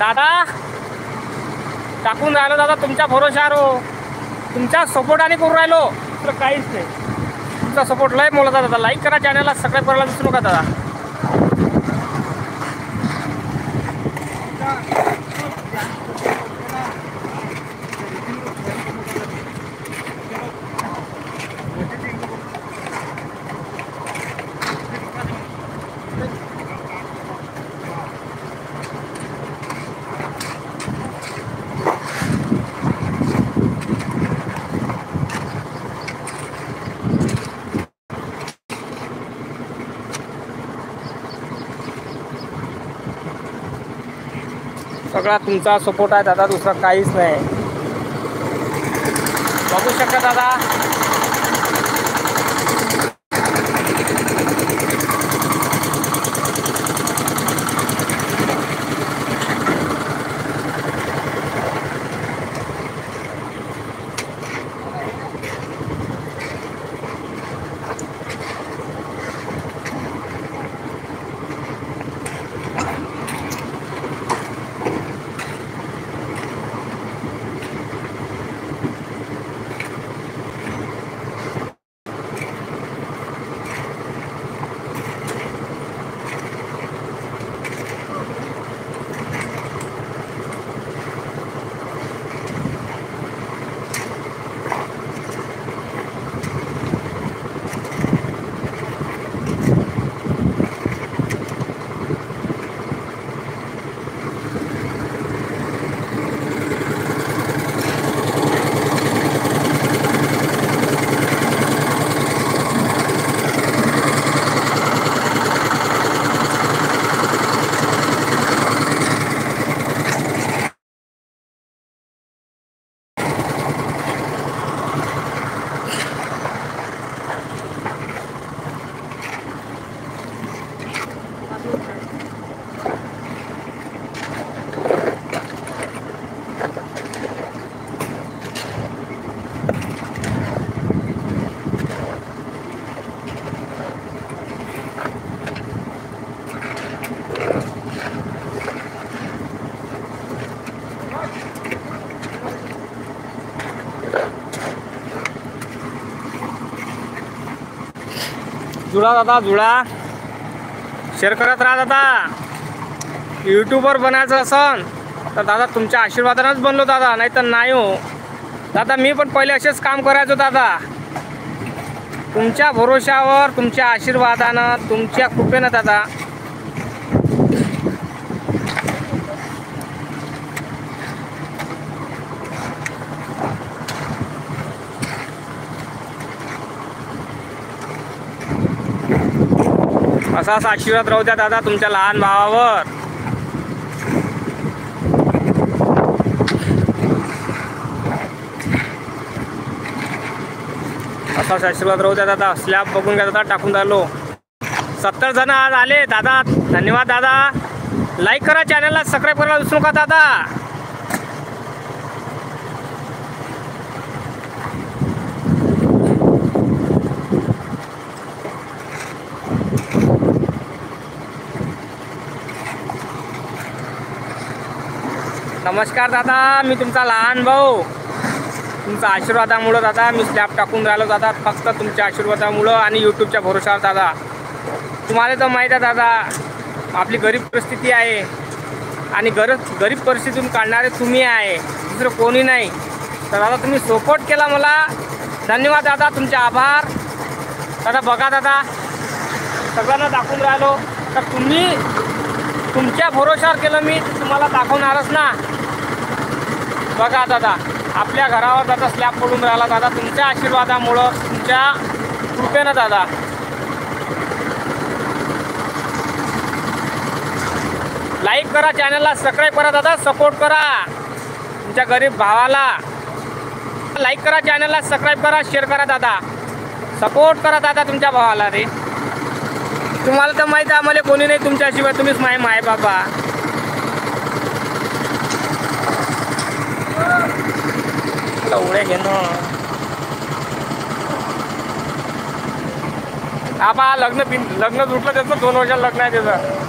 दादा टाकून राहिलो दादा तुमच्या भरोशावर हो. तुमच्या सपोर्टाने करून राहिलो, तर काहीच नाही. तुमचा सपोर्ट लय मोलाचा दादा. लाईक करा चॅनलला, सबस्क्राईब करायला विसरू नका दादा. सगळा तुमचा सपोर्ट आहे दादा, दुसरं काहीच नाही. बघू शकता दादा. जुळा दादा जुळा, शेअर करत राहा दादा. यूट्यूबवर बनायचं असन तर दादा तुमच्या आशीर्वादानंच बनलो दादा, नाही तर नाही हो दादा. मी पण पहिले असेच काम करायचो दादा. तुमच्या भरोशावर, तुमच्या आशीर्वादानं, तुमच्या कृपेनं दादा. असाच आशीर्वाद राहू द्या दादा तुमच्या लहान भावावर. असाच आशीर्वाद राहू द्या दादा. स्लॅब बघून घ्या दादा, टाकून राहिलो. 70 जण आज आले दादा. धन्यवाद दादा. लाईक करा चॅनलला, सबस्क्राईब करायला विसरू नका दादा. नमस्कार दादा, मी तुमचा लहान भाऊ. तुमच्या आशीर्वादामुळं दादा मी स्लॅब टाकून राहिलो दादा, फक्त तुमच्या आशीर्वादामुळं आणि यूट्यूबच्या भरोशावर दादा. तुम्हाला तर माहीत आहे दादा आपली गरीब परिस्थिती आहे, आणि गरीब परिस्थितीतून काढणारे तुम्ही आहे, दुसरं कोणी नाही. तर दादा तुम्ही सपोर्ट केला मला, धन्यवाद दादा, तुमचे आभार दादा. बघा दादा सगळ्यांना दाखवून राहिलो, तर तुम्ही तुमच्या भरोशावर केलं, मी तुम्हाला दाखवणारच ना. बघा दादा आपल्या घरावर दादा स्लॅब पडून राहिला दादा, तुमच्या आशीर्वादामुळं, तुमच्या कृपेनं दादा. लाईक करा चॅनलला, सबस्क्राईब करा दादा, सपोर्ट करा तुमच्या गरीब भावाला. लाईक करा चॅनलला, सबस्क्राईब करा, शेअर करा दादा, सपोर्ट करा दादा तुमच्या भावाला. रे तुम्हाला तर माहीत आहे आम्हाला कोणी नाही तुमच्याशिवाय, तुम्हीच माय बाबा. उड्या घेणं आबा. लग्न जुटलं त्याचं, 2 वर्षाला लग्न आहे त्याचं.